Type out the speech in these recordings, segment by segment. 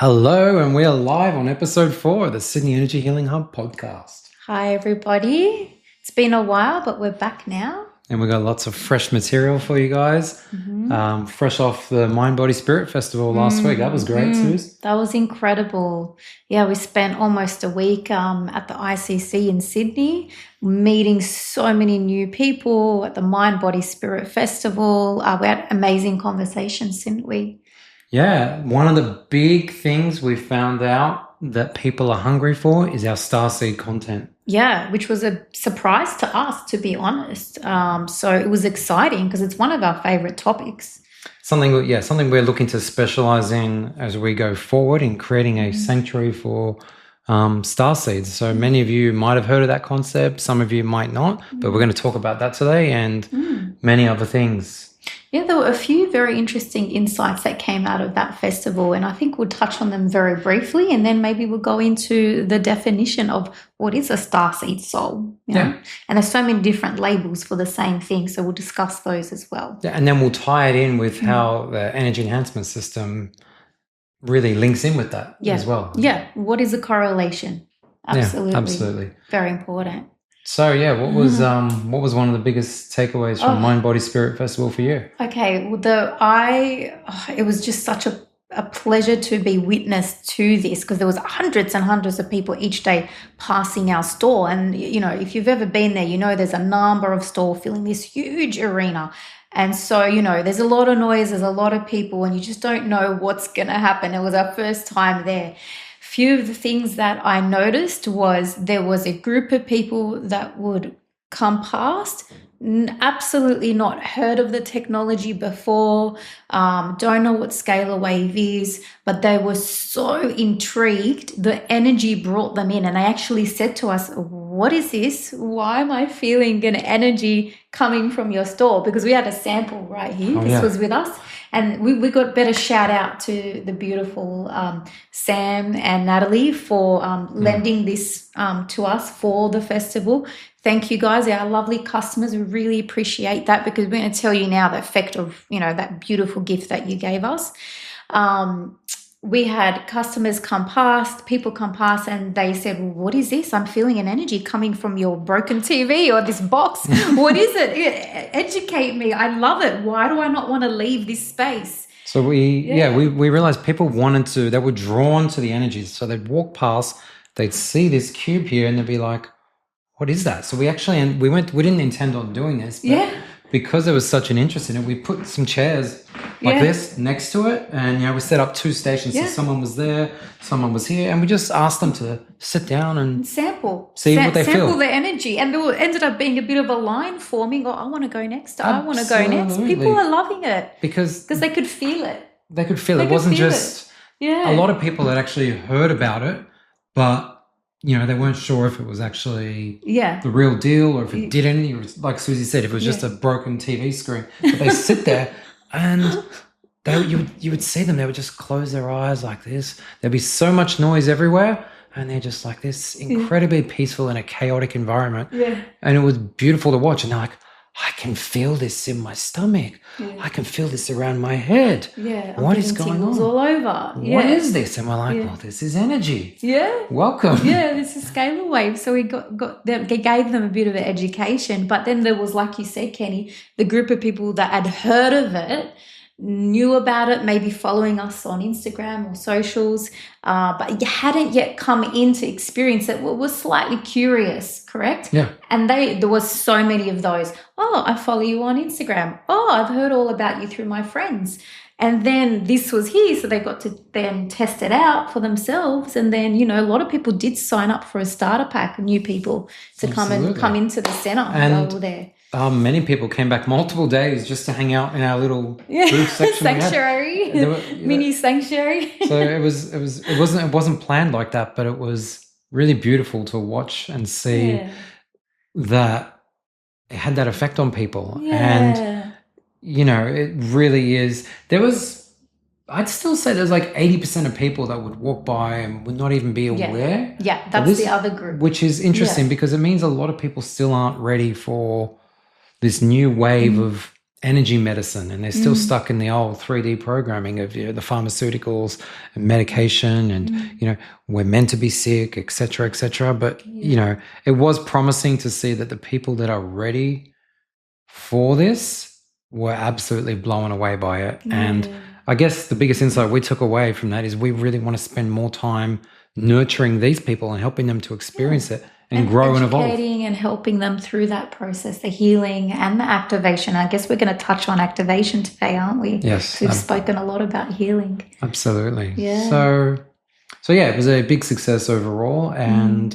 Hello, and we are live on episode 4 of the Sydney Energy Healing Hub podcast. Hi, everybody. It's been a while, but we're back now. And we got lots of fresh material for you guys. Fresh off the Mind, Body, Spirit Festival last week. That was great, Suze. That was incredible. Yeah, we spent almost a week at the ICC in Sydney, meeting so many new people at the Mind, Body, Spirit Festival. We had amazing conversations, didn't we? Yeah, one of the big things we found out that people are hungry for is our starseed content. Yeah, which was a surprise to us, to be honest. So it was exciting because it's one of our favorite topics. Something we're looking to specialize in as we go forward in creating a sanctuary for starseeds. So many of you might have heard of that concept. Some of you might not, but we're going to talk about that today and many other things. Yeah, there were a few very interesting insights that came out of that festival, and I think we'll touch on them very briefly, and then maybe we'll go into the definition of what is a starseed soul. You know? And there's so many different labels for the same thing, so we'll discuss those as well. Yeah, and then we'll tie it in with how the energy enhancement system really links in with that as well. Yeah, what is a correlation? Absolutely. Yeah, absolutely. Very important. So what was one of the biggest takeaways from Mind, Body, Spirit Festival for you? Okay, it was just such a pleasure to be witness to this because there was hundreds and hundreds of people each day passing our store, and if you've ever been there, there's a number of stalls filling this huge arena. And so, there's a lot of noise, there's a lot of people, and you just don't know what's going to happen. It was our first time there. Few of the things that I noticed was there was a group of people that would come past, absolutely not heard of the technology before, don't know what scalar wave is, but they were so intrigued. The energy brought them in, and they actually said to us, what is this? Why am I feeling an energy coming from your store? Because we had a sample right here. This was with us. And we got better shout out to the beautiful Sam and Natalie for lending this to us for the festival. Thank you guys, our lovely customers. We really appreciate that because we're going to tell you now the effect of, that beautiful gift that you gave us. We had customers come past, people come past, and they said, well, what is this? I'm feeling an energy coming from your broken TV or this box. What is it? Educate me. I love it. Why do I not want to leave this space? So we realized people they were drawn to the energies. So they'd walk past, they'd see this cube here and they'd be like, what is that? So we didn't intend on doing this, but because there was such an interest in it, we put some chairs like this next to it, and we set up 2 stations. So someone was there, someone was here, and we just asked them to sit down and sample, what they feel. Sample the energy, and there ended up being a bit of a line forming. I want to go next. I want to go next. People are loving it because they could feel it. They could feel it. It wasn't just a lot of people had actually heard about it, but they weren't sure if it was actually the real deal or if it did anything. It was, like Suzy said, if it was just a broken TV screen. But they sit there and you would see them. They would just close their eyes like this. There'd be so much noise everywhere, and they're just like this incredibly peaceful in a chaotic environment. Yeah. And it was beautiful to watch. And they're like, I can feel this in my stomach. Yeah. I can feel this around my head. Yeah. What is going on? All over. What is this? And we're like, well, this is energy. Yeah. Welcome. Yeah, this is scalar wave. So we gave them a bit of an education. But then there was, like you said, Kenny, the group of people that had heard of it, knew about it, maybe following us on Instagram or socials, but you hadn't yet come in to experience it, was slightly curious, correct? Yeah. And there was so many of those. Oh, I follow you on Instagram. Oh, I've heard all about you through my friends. And then this was here, so they got to then test it out for themselves. And then, a lot of people did sign up for a starter pack, new people to come into the centre and go there. Many people came back multiple days just to hang out in our little booth section. Sanctuary, mini sanctuary. So it wasn't planned like that, but it was really beautiful to watch and see that it had that effect on people. And it really is. I'd still say there's like 80% of people that would walk by and would not even be aware. Yeah, that's the other group, which is interesting because it means a lot of people still aren't ready for this new wave of energy medicine, and they're still stuck in the old 3D programming of the pharmaceuticals and medication, and we're meant to be sick, etc., etc. But it was promising to see that the people that are ready for this were absolutely blown away by it. And I guess the biggest insight we took away from that is we really want to spend more time nurturing these people and helping them to experience it and grow and evolve. Educating and helping them through that process, the healing and the activation. I guess we're going to touch on activation today, aren't we? Yes. We've spoken a lot about healing. Absolutely. Yeah. So yeah, it was a big success overall. And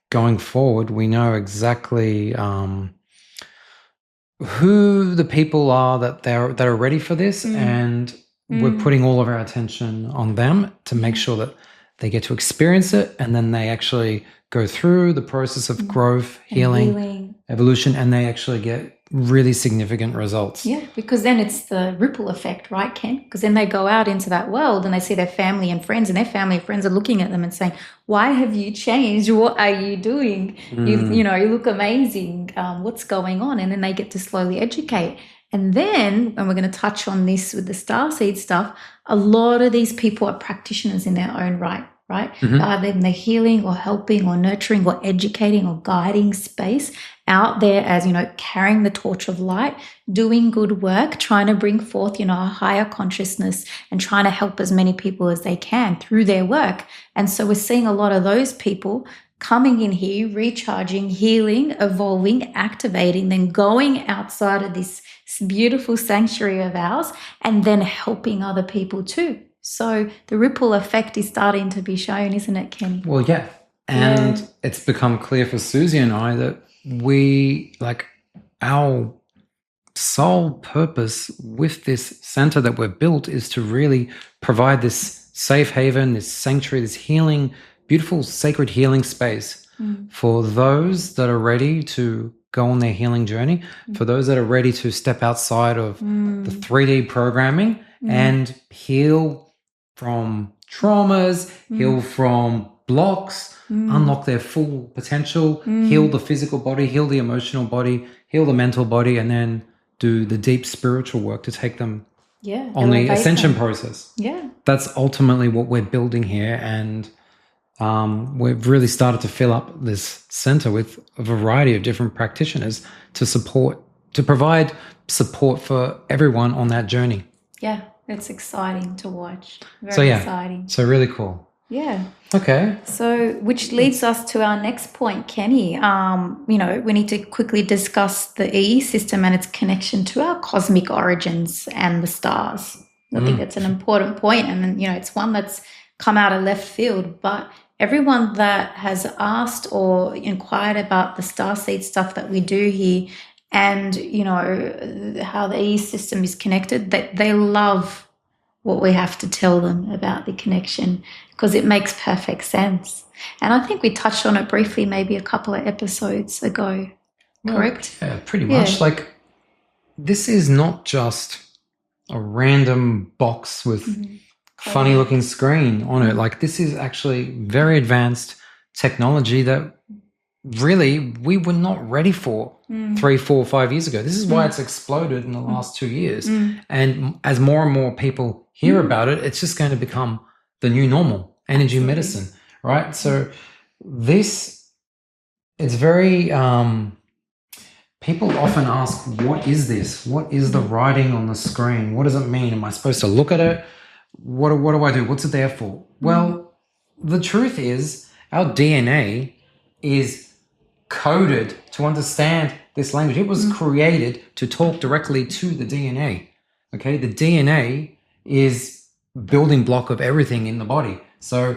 going forward, we know exactly who the people are that are ready for this, and we're putting all of our attention on them to make sure that they get to experience it, and then they actually go through the process of growth, healing, evolution, and they actually get really significant results. Yeah, because then it's the ripple effect, right, Ken? Because then they go out into that world and they see their family and friends, and their family and friends are looking at them and saying, why have you changed? What are you doing? You look amazing. What's going on? And then they get to slowly educate. And then, and we're going to touch on this with the starseed stuff, a lot of these people are practitioners in their own right? Either in the healing or helping or nurturing or educating or guiding space out there as, carrying the torch of light, doing good work, trying to bring forth, a higher consciousness and trying to help as many people as they can through their work. And so we're seeing a lot of those people coming in here, recharging, healing, evolving, activating, then going outside of this beautiful sanctuary of ours and then helping other people too. So the ripple effect is starting to be shown, isn't it, Ken? Well, yeah. And it's become clear for Suzy and I that our sole purpose with this center that we've built is to really provide this safe haven, this sanctuary, this healing, beautiful, sacred healing space for those that are ready to go on their healing journey, for those that are ready to step outside of the 3D programming and heal from traumas, heal from blocks, unlock their full potential, heal the physical body, heal the emotional body, heal the mental body, and then do the deep spiritual work to take them on the ascension process. Yeah. That's ultimately what we're building here. And we've really started to fill up this center with a variety of different practitioners to provide support for everyone on that journey. Yeah. It's exciting to watch. Very exciting. So really cool. Yeah. Okay. So which leads us to our next point, Kenny. We need to quickly discuss the EESystem and its connection to our cosmic origins and the stars. I think that's an important point, and it's one that's come out of left field, but everyone that has asked or inquired about the starseed stuff that we do here and, how the EESystem is connected, they love what we have to tell them about the connection because it makes perfect sense. And I think we touched on it briefly maybe a couple of episodes ago, correct? Yeah, pretty much. This is not just a random box with funny-looking screen on it. This is actually very advanced technology that really we were not ready for 3, 4, 5 years ago. This is why it's exploded in the last 2 years. And as more and more people hear about it, it's just going to become the new normal, energy medicine, right? So this is very, people often ask, what is this? What is the writing on the screen? What does it mean? Am I supposed to look at it? What do I do? What's it there for? Well, the truth is our DNA is coded to understand this language. It was created to talk directly to the DNA. Okay, the DNA is building block of everything in the body. So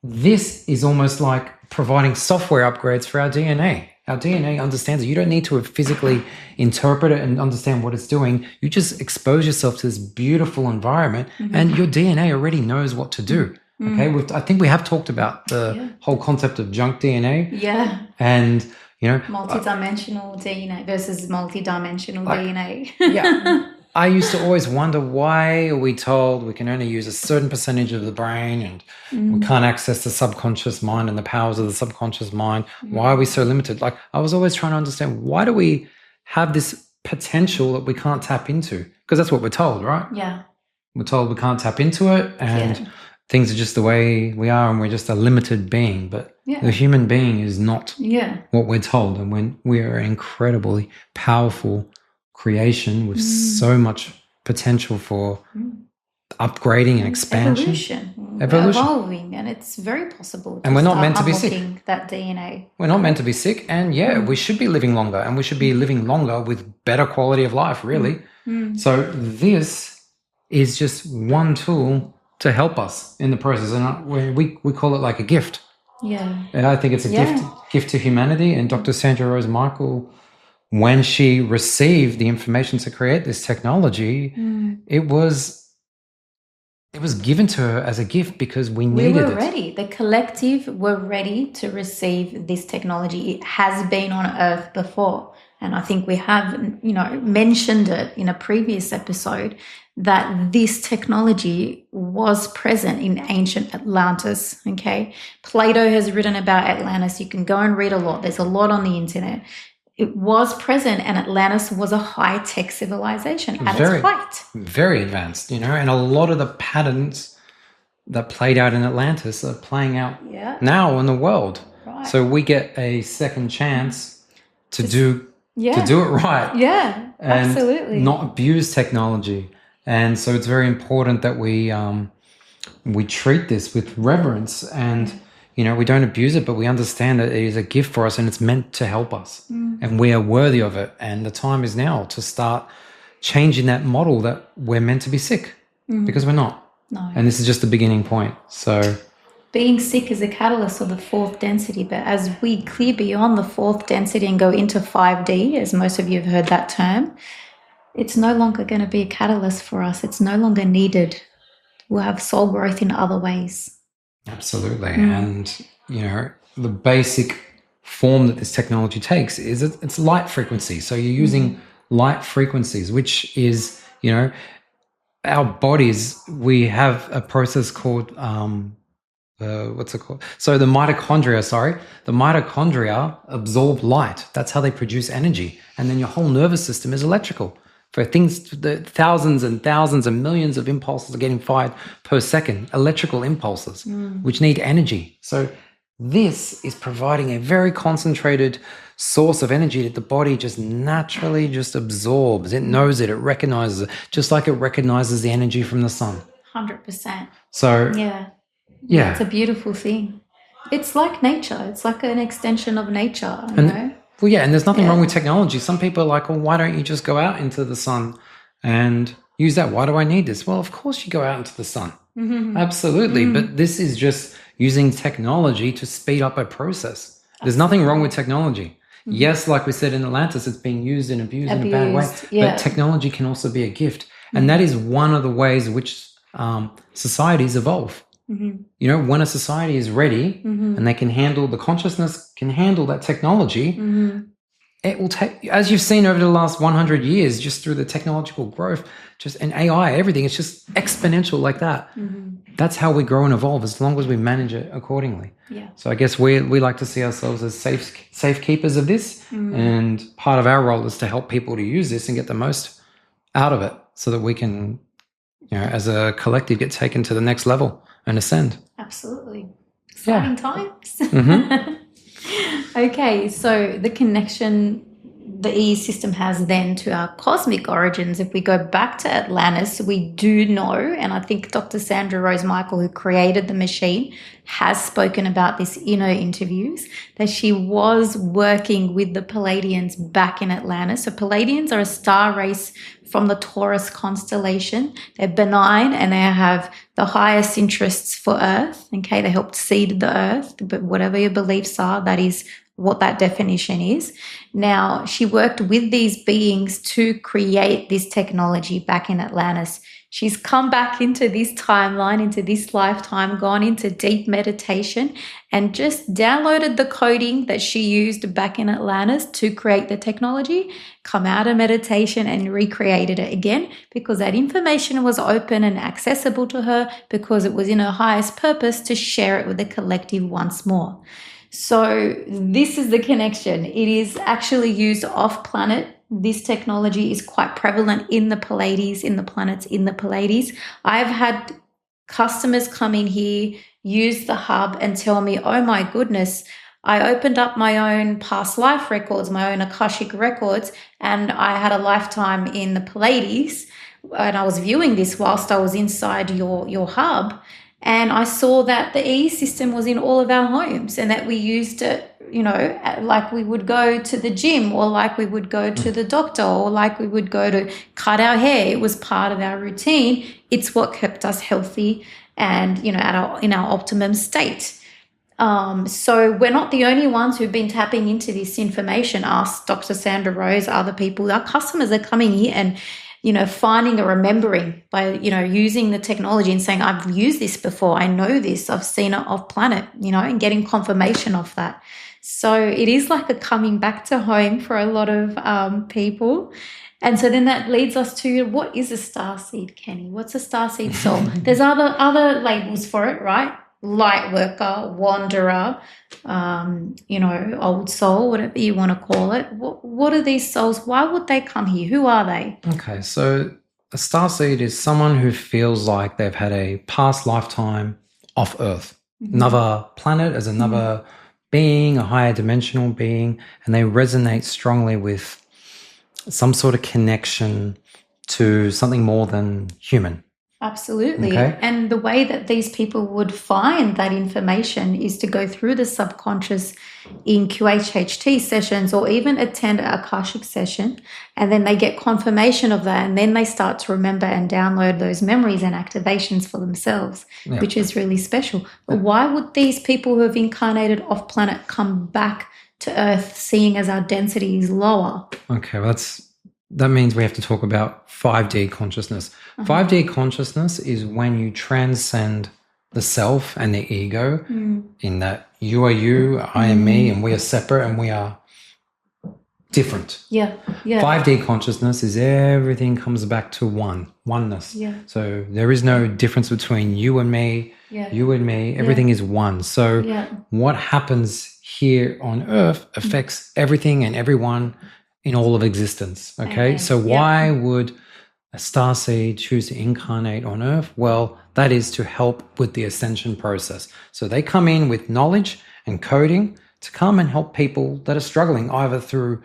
this is almost like providing software upgrades for our DNA. Our DNA understands it. You don't need to physically interpret it and understand what it's doing. You just expose yourself to this beautiful environment and your DNA already knows what to do. Okay, I think we have talked about the whole concept of junk DNA. Yeah. And, multidimensional DNA versus multidimensional DNA. Yeah. I used to always wonder, why are we told we can only use a certain percentage of the brain and we can't access the subconscious mind and the powers of the subconscious mind? Why are we so limited? I was always trying to understand, why do we have this potential that we can't tap into, because that's what we're told, right? Yeah. We're told we can't tap into it, and things are just the way we are, and we're just a limited being. But the human being is not what we're told, and when we are an incredibly powerful creation with so much potential for upgrading and expansion, evolving, and it's very possible. And we're not meant to be sick. That DNA. We're not meant to be sick, and we should be living longer, and we should be living longer with better quality of life, really. So this is just one tool to help us in the process, and we call it like a gift. Yeah. And I think it's a gift to humanity. And Dr. Sandra Rose Michael, when she received the information to create this technology, it was given to her as a gift because we needed it. We were ready. The collective were ready to receive this technology. It has been on Earth before. And I think we have, mentioned it in a previous episode, that this technology was present in ancient Atlantis, okay? Plato has written about Atlantis. You can go and read a lot. There's a lot on the internet. It was present, and Atlantis was a high-tech civilization at its height. Very advanced, and a lot of the patterns that played out in Atlantis are playing out now in the world. Right. So we get a second chance to do it right. Yeah, and absolutely. Not abuse technology. And so it's very important that we treat this with reverence and we don't abuse it, but we understand that it is a gift for us and it's meant to help us. And we are worthy of it. And the time is now to start changing that model that we're meant to be sick because we're not. No. And this is just the beginning point. So being sick is a catalyst for the fourth density. But as we clear beyond the fourth density and go into 5D, as most of you have heard that term, it's no longer going to be a catalyst for us. It's no longer needed. We'll have soul growth in other ways. Absolutely. And, the basic form that this technology takes is it's light frequency. So you're using light frequencies, which is, our bodies, we have a process called, what's it called? So the mitochondria absorb light. That's how they produce energy. And then your whole nervous system is electrical. For things, the thousands and thousands and millions of impulses are getting fired per second, electrical impulses, which need energy. So this is providing a very concentrated source of energy that the body just naturally just absorbs. It knows it, it recognizes it, just like it recognizes the energy from the sun. 100%. So yeah, it's a beautiful thing. It's like nature. It's like an extension of nature, you know? Well, and there's nothing wrong with technology. Some people are like, well, why don't you just go out into the sun and use that? Why do I need this? Well, of course you go out into the sun. Absolutely. But this is just using technology to speed up a process. There's nothing wrong with technology. Yes, like we said in Atlantis, it's being used and abused in a bad way. But technology can also be a gift. And that is one of the ways in which societies evolve. When a society is ready and they can handle, the consciousness can handle that technology, it will take, as you've seen over the last 100 years, just through the technological growth, just in AI, everything, it's just exponential like that. That's how we grow and evolve, as long as we manage it accordingly. So I guess we like to see ourselves as safe keepers of this, and part of our role is to help people to use this and get the most out of it so that we can, as a collective, get taken to the next level and ascend. Absolutely. Exciting times. Okay, so the connection the EESystem has then to our cosmic origins, if we go back to Atlantis, we do know, and I think Dr. Sandra Rose Michael, who created the machine, has spoken about this in her interviews, that she was working with the Pleiadians back in Atlantis. So Pleiadians are a star race from the Taurus constellation. They're benign and they have the highest interests for Earth. Okay, they helped seed the Earth, but whatever your beliefs are, that is what that definition is. Now, she worked with these beings to create this technology back in Atlantis. She's come back into this timeline, into this lifetime, gone into deep meditation, and just downloaded the coding that she used back in Atlantis to create the technology, come out of meditation and recreated it again, because that information was open and accessible to her, because it was in her highest purpose to share it with the collective once more. So this is the connection. It is actually used off planet this technology is quite prevalent in the Pleiades, in the planets in the Pleiades. I've had customers come in here, use the hub and tell me, oh my goodness, I opened up my own past life records, my own Akashic records, and I had a lifetime in the Pleiades, and I was viewing this whilst I was inside your hub, and I saw that the EESystem was in all of our homes and that we used it, you know, like we would go to the gym or like we would go to the doctor or like we would go to cut our hair. It was part of our routine. It's what kept us healthy and, you know, in our optimum state. So we're not the only ones who've been tapping into this information. Us, Dr. Sandra Rose, other people, our customers are coming here and, you know, finding a remembering by, you know, using the technology and saying, I've used this before. I know this. I've seen it off planet, you know, and getting confirmation of that. So it is like a coming back to home for a lot of people. And so then that leads us to, what is a starseed, Kenny? What's a starseed soul? There's other labels for it, right? Light worker, wanderer, you know, old soul, whatever you want to call it. What are these souls? Why would they come here? Who are they? Okay, so a starseed is someone who feels like they've had a past lifetime off Earth, another planet as another being, a higher dimensional being, and they resonate strongly with some sort of connection to something more than human. Absolutely. Okay. And the way that these people would find that information is to go through the subconscious in QHHT sessions or even attend an Akashic session, and then they get confirmation of that, and then they start to remember and download those memories and activations for themselves, which is really special. But why would these people who have incarnated off planet come back to Earth seeing as our density is lower? Okay, well that means we have to talk about 5D consciousness. 5D consciousness is when you transcend the self and the ego, in that you are you, I am me, and we are separate and we are different. Yeah. 5D consciousness is everything comes back to oneness. Yeah. So there is no difference between you and me, you and me. Everything is one. So what happens here on Earth affects everything and everyone in all of existence. Okay. So why would a starseed choose to incarnate on Earth? Well, that is to help with the ascension process. So they come in with knowledge and coding to come and help people that are struggling, either through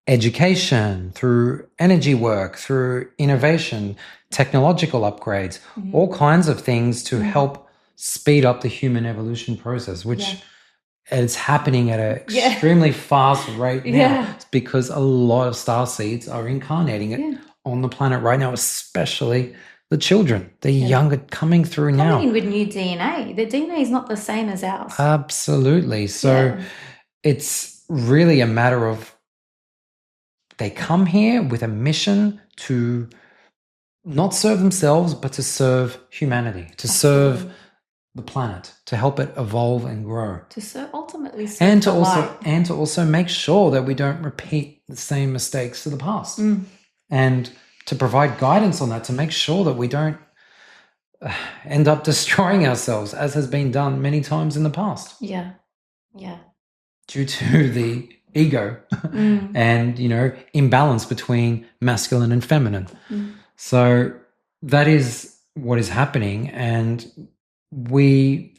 education, through energy work, through innovation, technological upgrades, all kinds of things to help speed up the human evolution process, which it's happening at an extremely fast rate now. It's because a lot of starseeds are incarnating it on the planet right now, especially the children, the younger coming through now. Coming in with new DNA. The DNA is not the same as ours. Absolutely. So it's really a matter of they come here with a mission to not serve themselves, but to serve humanity, to serve the planet, to help it evolve and grow, to ultimately serve and to also make sure that we don't repeat the same mistakes of the past, and to provide guidance on that, to make sure that we don't end up destroying ourselves, as has been done many times in the past. Due to the ego and imbalance between masculine and feminine. So that is what is happening, and we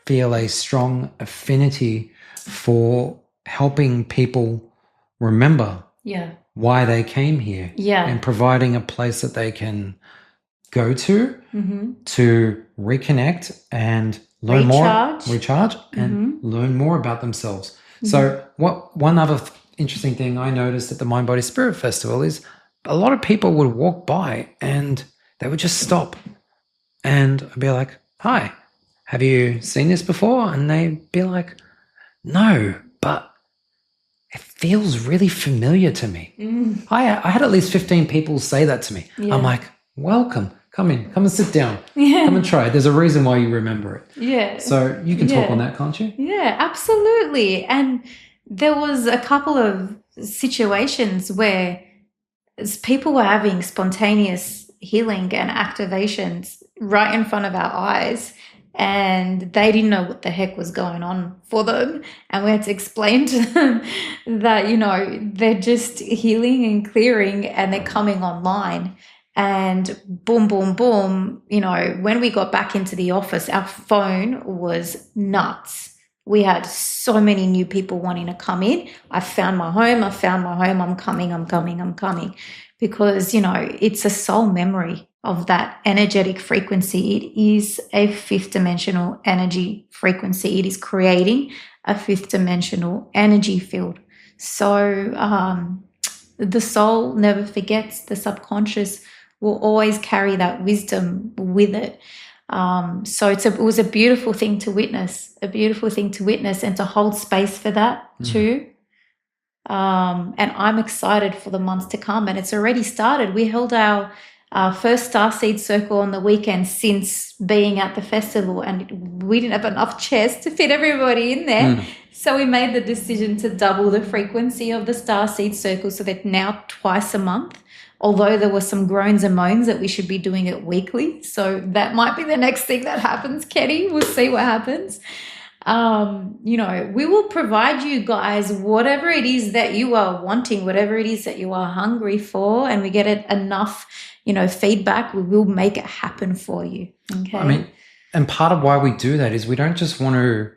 feel a strong affinity for helping people remember why they came here and providing a place that they can go to reconnect and learn recharge and learn more about themselves. So one other interesting thing I noticed at the Mind Body Spirit Festival is a lot of people would walk by and they would just stop and I'd be like, hi, have you seen this before? And they'd be like, no, but it feels really familiar to me. I had at least 15 people say that to me. I'm like, welcome, come in, come and sit down, come and try it. There's a reason why you remember it. So you can talk on that, can't you? Yeah, absolutely. And there was a couple of situations where people were having spontaneous healing and activations right in front of our eyes. and they didn't know what the heck was going on for them. And we had to explain to them that, they're just healing and clearing and they're coming online. And boom, boom, boom, when we got back into the office, our phone was nuts. We had so many new people wanting to come in. I found my home. I'm coming. Because, it's a soul memory of that energetic frequency. It is a fifth dimensional energy frequency. It is creating a fifth dimensional energy field. So the soul never forgets. The subconscious will always carry that wisdom with it. So it was a beautiful thing to witness, and to hold space for that too. And I'm excited for the months to come, and it's already started. We held our first Starseed Circle on the weekend since being at the festival, and we didn't have enough chairs to fit everybody in there. So we made the decision to double the frequency of the Starseed Circle, so that now twice a month, although there were some groans and moans that we should be doing it weekly. So that might be the next thing that happens, Kenny. We'll see what happens. We will provide you guys whatever it is that you are wanting, whatever it is that you are hungry for, and we get it enough, feedback, we will make it happen for you. Okay. And part of why we do that is we don't just want to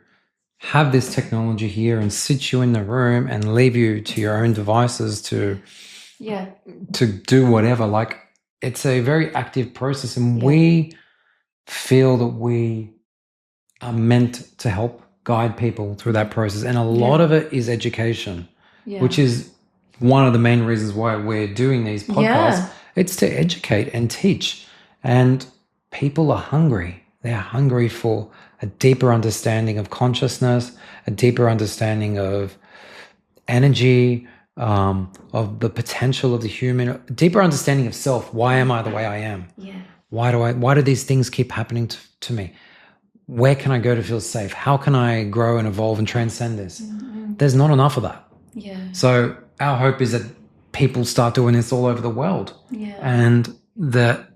have this technology here and sit you in the room and leave you to your own devices to do whatever. Like, it's a very active process, and we feel that we are meant to help guide people through that process. And a lot of it is education, which is one of the main reasons why we're doing these podcasts. It's to educate and teach. And people are hungry. They're hungry for a deeper understanding of consciousness, a deeper understanding of energy, of the potential of the human, a deeper understanding of self. Why am I the way I am? Why do these things keep happening to me? Where can I go to feel safe? How can I grow and evolve and transcend this? There's not enough of that. So our hope is that people start doing this all over the world. And that,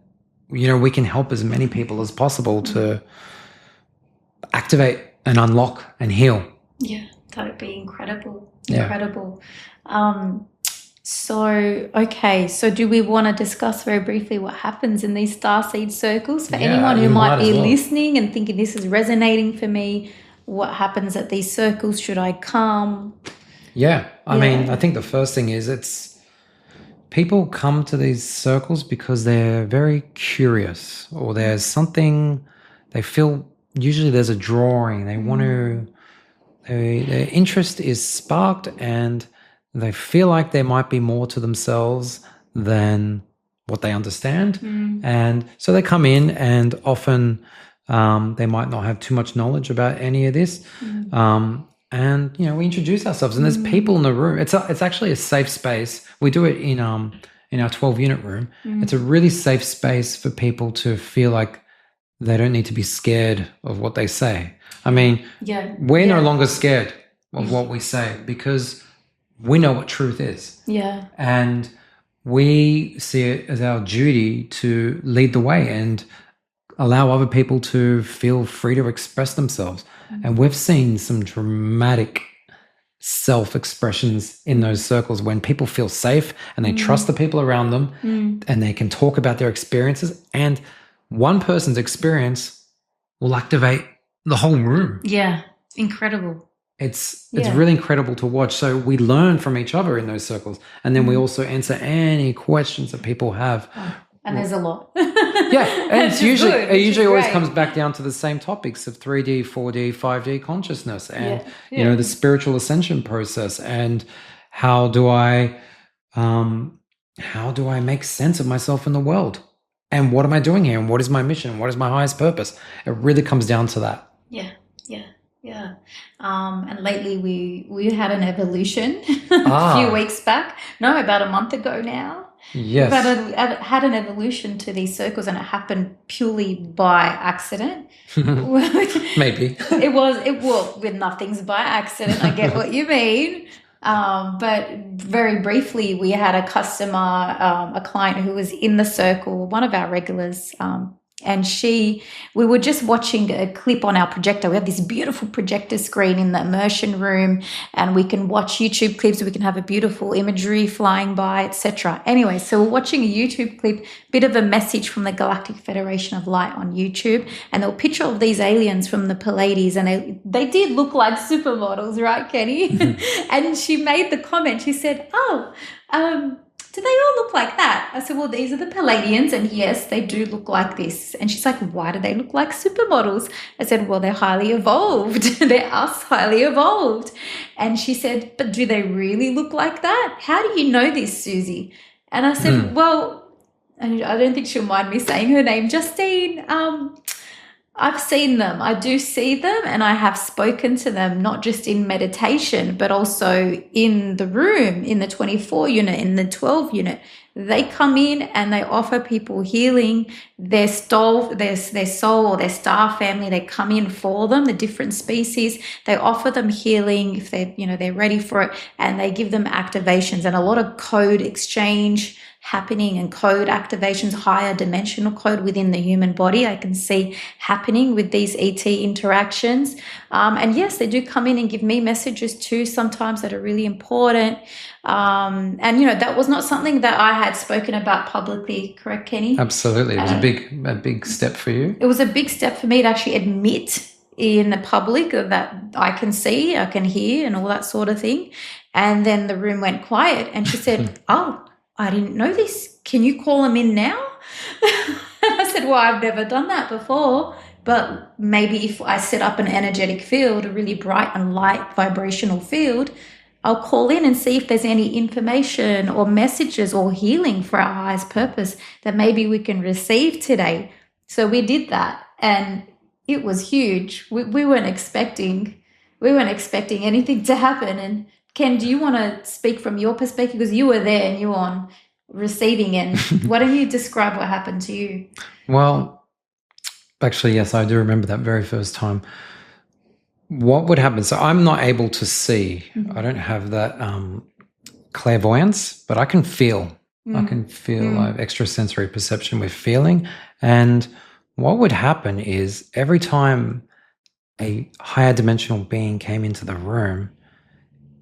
we can help as many people as possible to activate and unlock and heal. That would be incredible. So do we want to discuss very briefly what happens in these Starseed Circles for anyone who might be listening and thinking this is resonating for me? What happens at these circles? Should I come? I think the first thing is people come to these circles because they're very curious, or there's something they feel. Usually there's a drawing. They want to, their interest is sparked, and they feel like there might be more to themselves than what they understand. And so they come in, and often they might not have too much knowledge about any of this. And, we introduce ourselves, and there's people in the room. It's actually a safe space. We do it in our 12-unit room. It's a really safe space for people to feel like they don't need to be scared of what they say. We're no longer scared of what we say, because we know what truth is. And we see it as our duty to lead the way and allow other people to feel free to express themselves. And we've seen some dramatic self-expressions in those circles when people feel safe and they trust the people around them, and they can talk about their experiences, and one person's experience will activate the whole room. Incredible. It's really incredible to watch. So we learn from each other in those circles, and then we also answer any questions that people have. And there's a lot. And it usually always comes back down to the same topics of 3D, 4D, 5D consciousness, and the spiritual ascension process, and how do I make sense of myself in the world, and what am I doing here, and what is my mission, what is my highest purpose? It really comes down to that. And lately we had an evolution a few weeks back. No, about a month ago now. Yes. But I had an evolution to these circles, and it happened purely by accident. Maybe. It was with nothing's by accident. I get what you mean. But very briefly, we had a customer, a client who was in the circle, one of our regulars, And we were just watching a clip on our projector. We have this beautiful projector screen in the immersion room, and we can watch YouTube clips. We can have a beautiful imagery flying by, etc. Anyway, so we're watching a YouTube clip, bit of a message from the Galactic Federation of Light on YouTube, and a picture of these aliens from the Pleiades, and they did look like supermodels, right, Kenny? Mm-hmm. And she made the comment. She said, do they all look like that? I said, well, these are the Palladians, and yes, they do look like this. And she's like, why do they look like supermodels? I said, well, they're highly evolved. They're us highly evolved. And she said, but do they really look like that? How do you know this, Suzy? And I said, well, and I don't think she'll mind me saying her name, Justine, I've seen them. I do see them, and I have spoken to them, not just in meditation, but also in the room, in the 24 unit, in the 12 unit. They come in and they offer people healing. Their soul or their star family, they come in for them, the different species. They offer them healing if they're ready for it, and they give them activations and a lot of code exchange happening and code activations, higher dimensional code within the human body I can see happening with these ET interactions. And yes, they do come in and give me messages too sometimes that are really important. And that was not something that I had spoken about publicly, correct, Kenny? Absolutely. It was a big step for you. It was a big step for me to actually admit in the public that I can see, I can hear, and all that sort of thing. And then the room went quiet, and she said, oh, I didn't know this. Can you call them in now? I said, well, I've never done that before, but maybe if I set up an energetic field, a really bright and light vibrational field, I'll call in and see if there's any information or messages or healing for our highest purpose that maybe we can receive today. So we did that, and it was huge. We weren't expecting anything to happen. And Ken, do you want to speak from your perspective? Because you were there and you were on receiving end. Why don't you describe what happened to you? Well, actually, yes, I do remember that very first time. What would happen? So I'm not able to see. Mm-hmm. I don't have that clairvoyance, but I can feel. I can feel extrasensory perception with feeling. And what would happen is every time a higher dimensional being came into the room,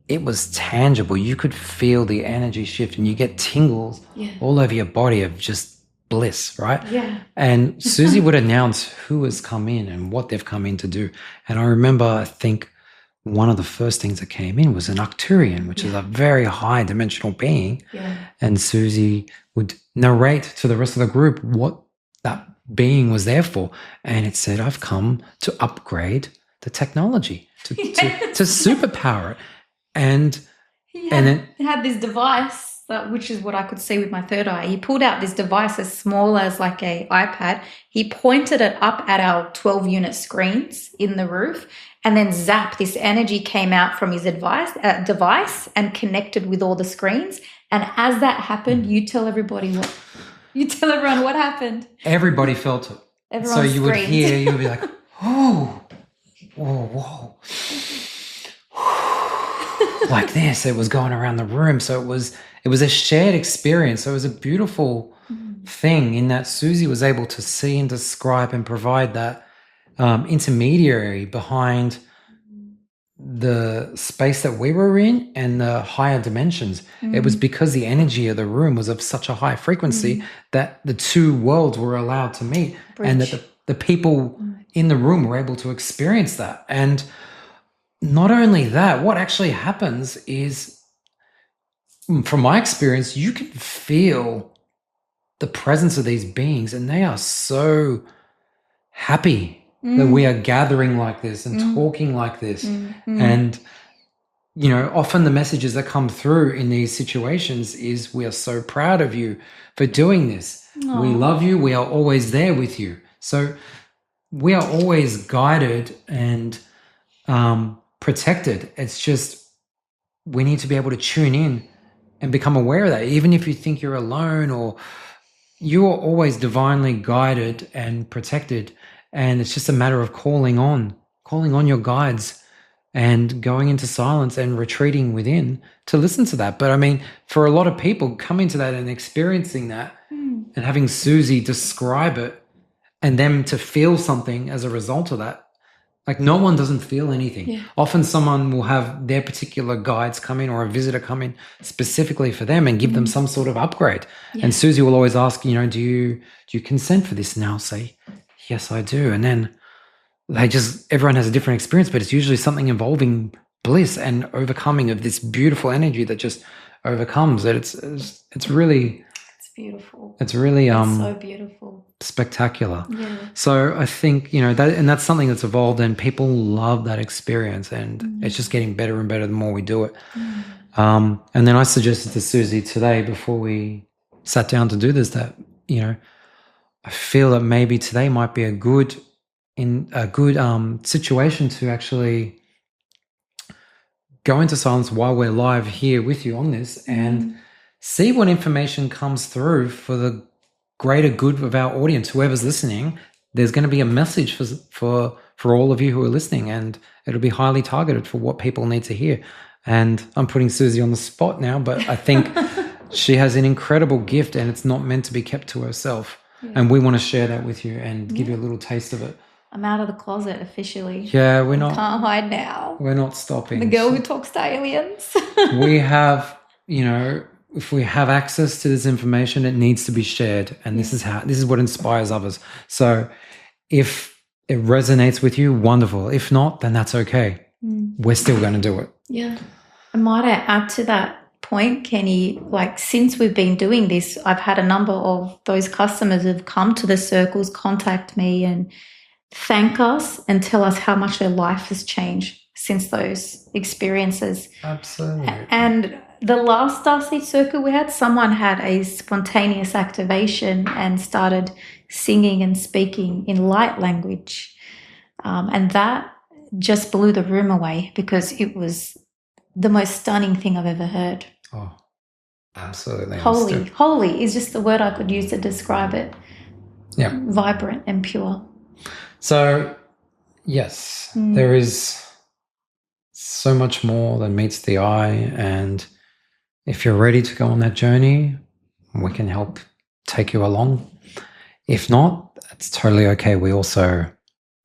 it was tangible. You could feel the energy shift, and you get tingles all over your body of just bliss, right? Yeah. And Suzy would announce who has come in and what they've come in to do. And I remember, I think one of the first things that came in was an Arcturian, which is a very high dimensional being. Yeah. And Suzy would narrate to the rest of the group what that being was there for. And it said, I've come to upgrade the technology, to superpower it. And he had this device, which is what I could see with my third eye. He pulled out this device as small as like an iPad. He pointed it up at our 12-unit screens in the roof, and then zap, this energy came out from his device and connected with all the screens. And as that happened, you tell everybody what. You tell everyone what happened. Everybody felt it. Everyone so you screamed. You would be like, oh, whoa. Like this, it was going around the room. So it was a shared experience. So it was a beautiful thing in that Suzy was able to see and describe and provide that intermediary behind the space that we were in and the higher dimensions. It was because the energy of the room was of such a high frequency that the two worlds were allowed to meet. And that the people in the room were able to experience that. And not only that, what actually happens is, from my experience, you can feel the presence of these beings, and they are so happy that we are gathering like this and talking like this. And, often the messages that come through in these situations is, we are so proud of you for doing this. Aww. We love you. We are always there with you. So we are always guided and protected. It's just, we need to be able to tune in and become aware of that. Even if you think you're alone, or you are always divinely guided and protected. And it's just a matter of calling on your guides and going into silence and retreating within to listen to that. But I mean, for a lot of people, coming to that and experiencing that and having Suzy describe it and them to feel something as a result of that. Like no one doesn't feel anything. Yeah. Often someone will have their particular guides come in or a visitor come in specifically for them and give them some sort of upgrade. Yeah. And Suzy will always ask, do you consent for this? And I'll say, yes, I do. And then everyone has a different experience, but it's usually something involving bliss and overcoming of this beautiful energy that just overcomes it. It's really... beautiful. It's really so beautiful, spectacular. Yeah. So I think that, and that's something that's evolved, and people love that experience, and it's just getting better and better the more we do it. And then I suggested to Suzy today before we sat down to do this that I feel that maybe today might be a good situation to actually go into silence while we're live here with you on this and see what information comes through for the greater good of our audience. Whoever's listening, there's going to be a message for all of you who are listening, and it'll be highly targeted for what people need to hear. And I'm putting Suzy on the spot now, but I think she has an incredible gift, and it's not meant to be kept to herself. Yeah. And we want to share that with you and give you a little taste of it. I'm out of the closet officially. Yeah, we're not. Can't hide now. We're not stopping. The girl who talks to aliens. We have, if we have access to this information, it needs to be shared, and this is what inspires others. So, if it resonates with you, wonderful. If not, then that's okay. We're still going to do it. Yeah. And might I add to that point, Kenny? Since we've been doing this, I've had a number of those customers who've come to the circles, contact me, and thank us and tell us how much their life has changed since those experiences. Absolutely. And the last Starseed circle we had, someone had a spontaneous activation and started singing and speaking in light language. And that just blew the room away because it was the most stunning thing I've ever heard. Oh, absolutely. Holy is just the word I could use to describe it. Yeah. Vibrant and pure. So, yes, there is so much more than meets the eye, and if you're ready to go on that journey, we can help take you along. If not, it's totally okay. We also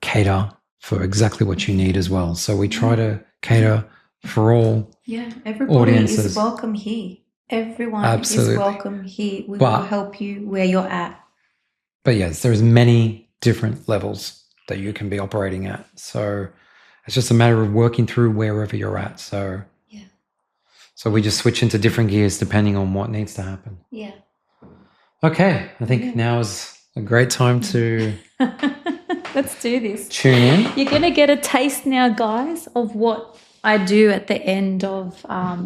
cater for exactly what you need as well. So we try to cater for all everybody audiences. Is welcome here. Everyone Absolutely. Is welcome here. We will help you where you're at. But yes, there's many different levels that you can be operating at. So it's just a matter of working through wherever you're at. So we just switch into different gears depending on what needs to happen. Yeah. Okay. I think now is a great time to let's do this. Tune in. You're going to get a taste now, guys, of what I do at the end of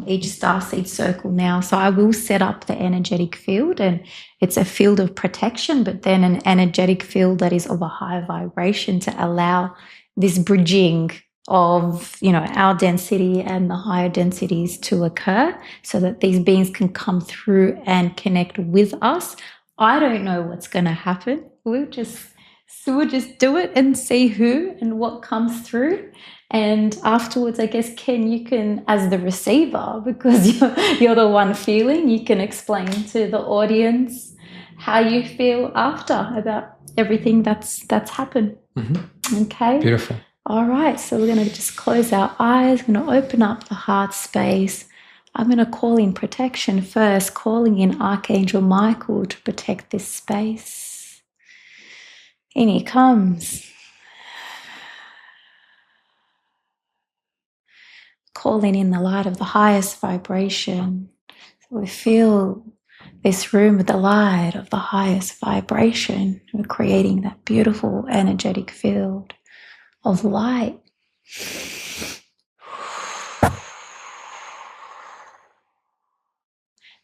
each starseed circle now. So I will set up the energetic field, and it's a field of protection, but then an energetic field that is of a high vibration to allow this bridging of, our density and the higher densities to occur so that these beings can come through and connect with us. I don't know what's going to happen. We'll just do it and see who and what comes through. And afterwards, I guess, Ken, you can, as the receiver, because you're the one feeling, you can explain to the audience how you feel after about everything that's happened. Mm-hmm. Okay? Beautiful. All right, so we're going to just close our eyes. We're going to open up the heart space. I'm going to call in protection first, calling in Archangel Michael to protect this space. In he comes. Calling in the light of the highest vibration. So we feel this room with the light of the highest vibration. We're creating that beautiful energetic field of light.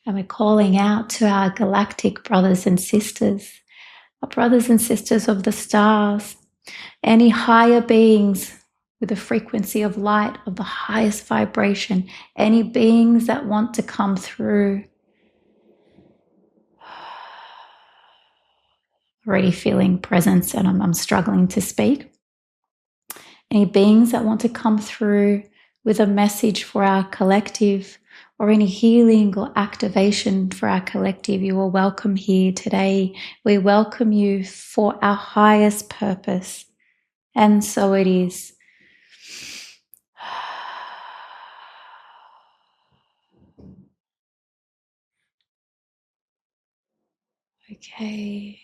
And we're calling out to our galactic brothers and sisters, our brothers and sisters of the stars, any higher beings with a frequency of light of the highest vibration, any beings that want to come through. Already feeling presence, and I'm struggling to speak. Any beings that want to come through with a message for our collective or any healing or activation for our collective, you are welcome here today. We welcome you for our highest purpose. And so it is. Okay.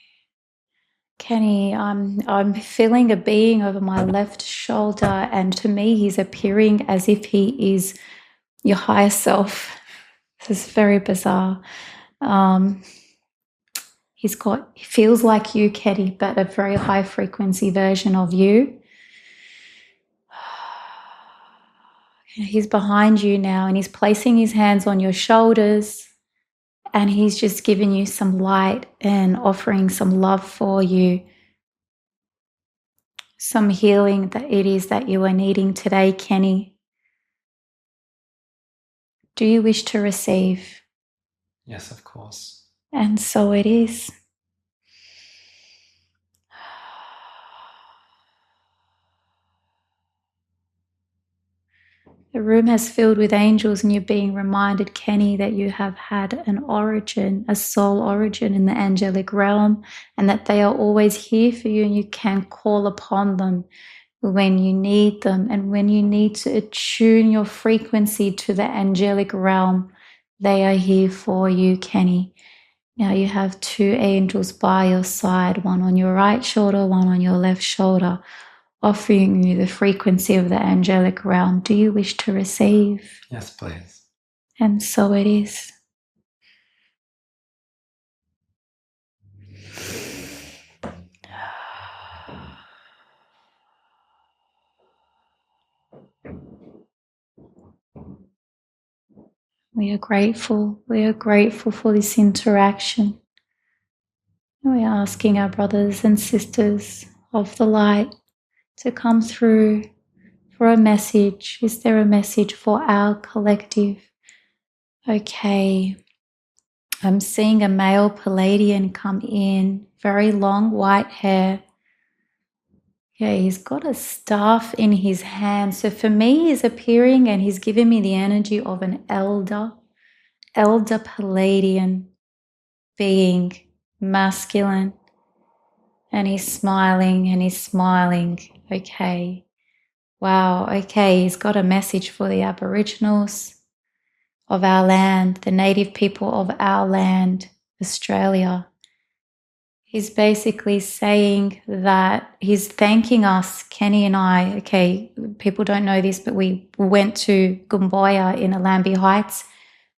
Kenny, I'm feeling a being over my left shoulder, and to me he's appearing as if he is your higher self. This is very bizarre. He feels like you, Kenny, but a very high frequency version of you. He's behind you now, and he's placing his hands on your shoulders, and he's just giving you some light and offering some love for you. Some healing that it is that you are needing today, Kenny. Do you wish to receive? Yes, of course. And so it is. The room has filled with angels, and you're being reminded, Kenny, that you have had an origin, a soul origin in the angelic realm, and that they are always here for you, and you can call upon them when you need them. And when you need to attune your frequency to the angelic realm, they are here for you, Kenny. Now you have two angels by your side, one on your right shoulder, one on your left shoulder, offering you the frequency of the angelic realm. Do you wish to receive? Yes, please. And so it is. We are grateful. We are grateful for this interaction. We are asking our brothers and sisters of the light to come through for a message. Is there a message for our collective? Okay. I'm seeing a male Palladian come in, very long white hair. Yeah, he's got a staff in his hand. So for me, he's appearing and he's giving me the energy of an elder Palladian being, masculine. And he's smiling and he's smiling. Okay. Wow. Okay. He's got a message for the Aboriginals of our land, the native people of our land, Australia. He's basically saying that he's thanking us, Kenny and I. Okay, people don't know this, but we went to Gumboya in Alambi Heights,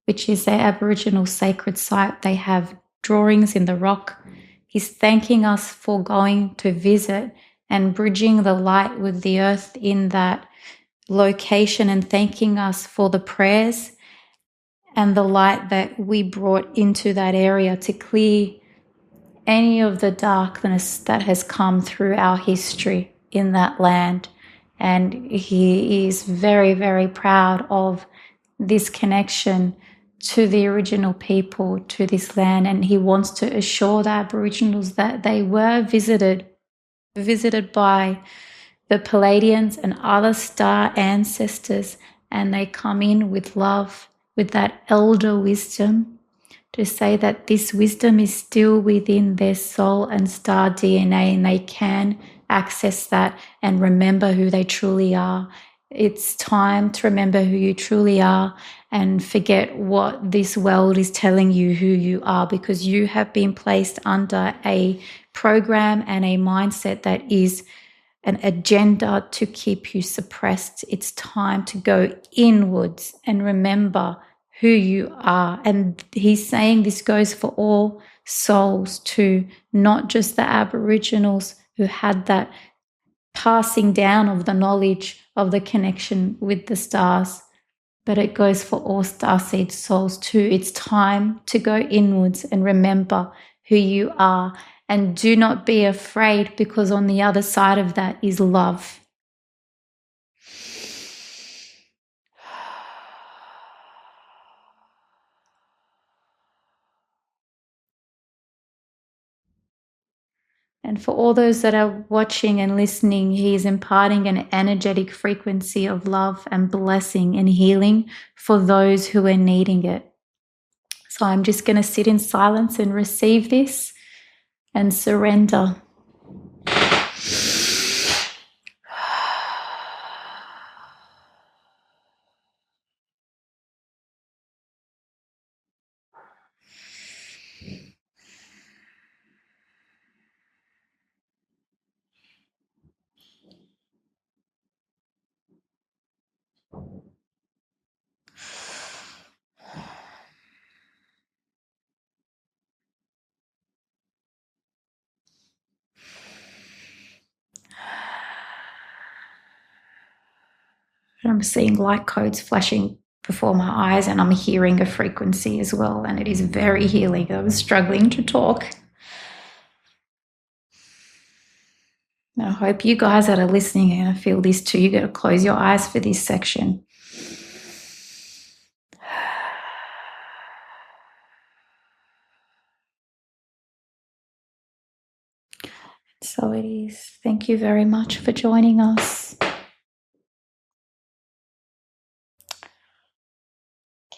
which is their Aboriginal sacred site. They have drawings in the rock. He's thanking us for going to visit and bridging the light with the earth in that location, and thanking us for the prayers and the light that we brought into that area to clear any of the darkness that has come through our history in that land. And he is very, very proud of this connection to the original people, to this land. And he wants to assure the Aboriginals that they were visited by the Palladians and other star ancestors, and they come in with love, with that elder wisdom, to say that this wisdom is still within their soul and star DNA, and they can access that and remember who they truly are. It's time to remember who you truly are and forget what this world is telling you who you are, because you have been placed under a program and a mindset that is an agenda to keep you suppressed. It's time to go inwards and remember who you are. And he's saying this goes for all souls too, not just the Aboriginals who had that passing down of the knowledge of the connection with the stars, but it goes for all starseed souls too. It's time to go inwards and remember who you are. And do not be afraid, because on the other side of that is love. And for all those that are watching and listening, he is imparting an energetic frequency of love and blessing and healing for those who are needing it. So I'm just going to sit in silence and receive this and surrender. I'm seeing light codes flashing before my eyes, and I'm hearing a frequency as well, and it is very healing. I was struggling to talk. And I hope you guys that are listening are going to feel this too. You got to close your eyes for this section. So it is. Thank you very much for joining us.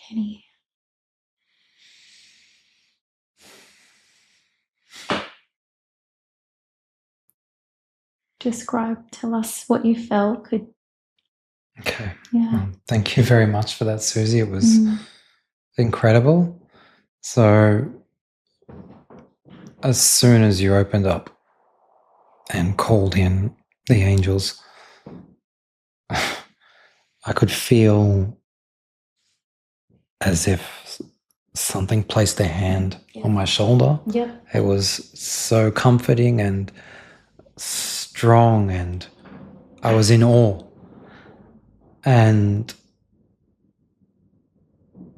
Kenny. Tell us what you felt. Okay. Yeah. Thank you very much for that, Suzy. It was incredible. So as soon as you opened up and called in the angels, I could feel as if something placed their hand on my shoulder. Yep. It was so comforting and strong, and I was in awe. And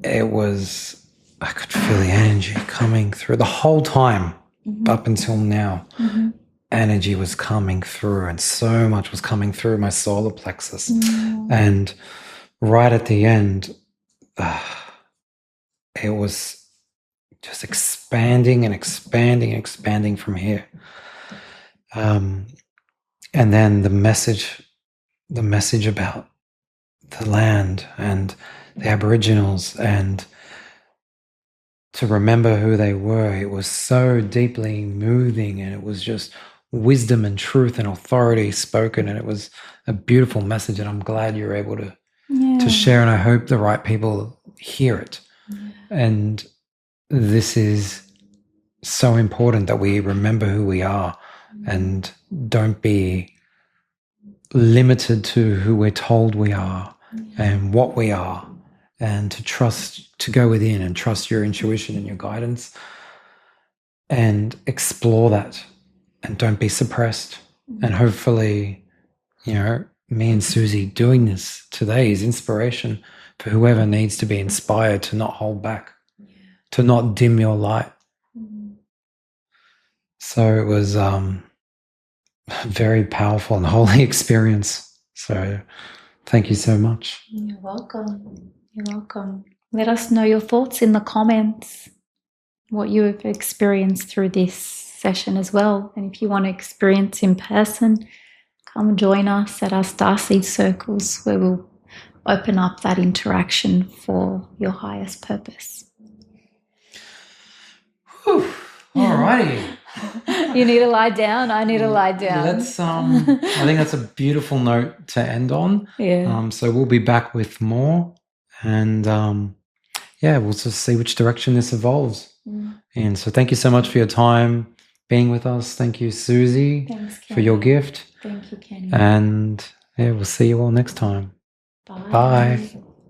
I could feel the energy coming through the whole time up until now. Energy was coming through, and so much was coming through my solar plexus. And right at the end, it was just expanding and expanding and expanding from here. And then the message about the land and the Aboriginals, and to remember who they were, it was so deeply moving, and it was just wisdom and truth and authority spoken, and it was a beautiful message, and I'm glad you're able to share, and I hope the right people hear it. And this is so important that we remember who we are and don't be limited to who we're told we are and what we are, and to go within and trust your intuition and your guidance and explore that, and don't be suppressed. And hopefully, me and Suzy doing this today is inspiration for whoever needs to be inspired to not hold back, to not dim your light. So it was a very powerful and holy experience. So thank you so much. You're welcome. You're welcome. Let us know your thoughts in the comments, what you have experienced through this session as well. And if you want to experience in person, come join us at our Starseed Circles, where we'll open up that interaction for your highest purpose. Whew. All righty. You need to lie down. I need to lie down. Let's. I think that's a beautiful note to end on. Yeah. So we'll be back with more, and we'll just see which direction this evolves. And so, thank you so much for your time being with us. Thank you, Suzy. Thanks, Kenny. For your gift. Thank you, Kenny. And we'll see you all next time. Bye. Bye.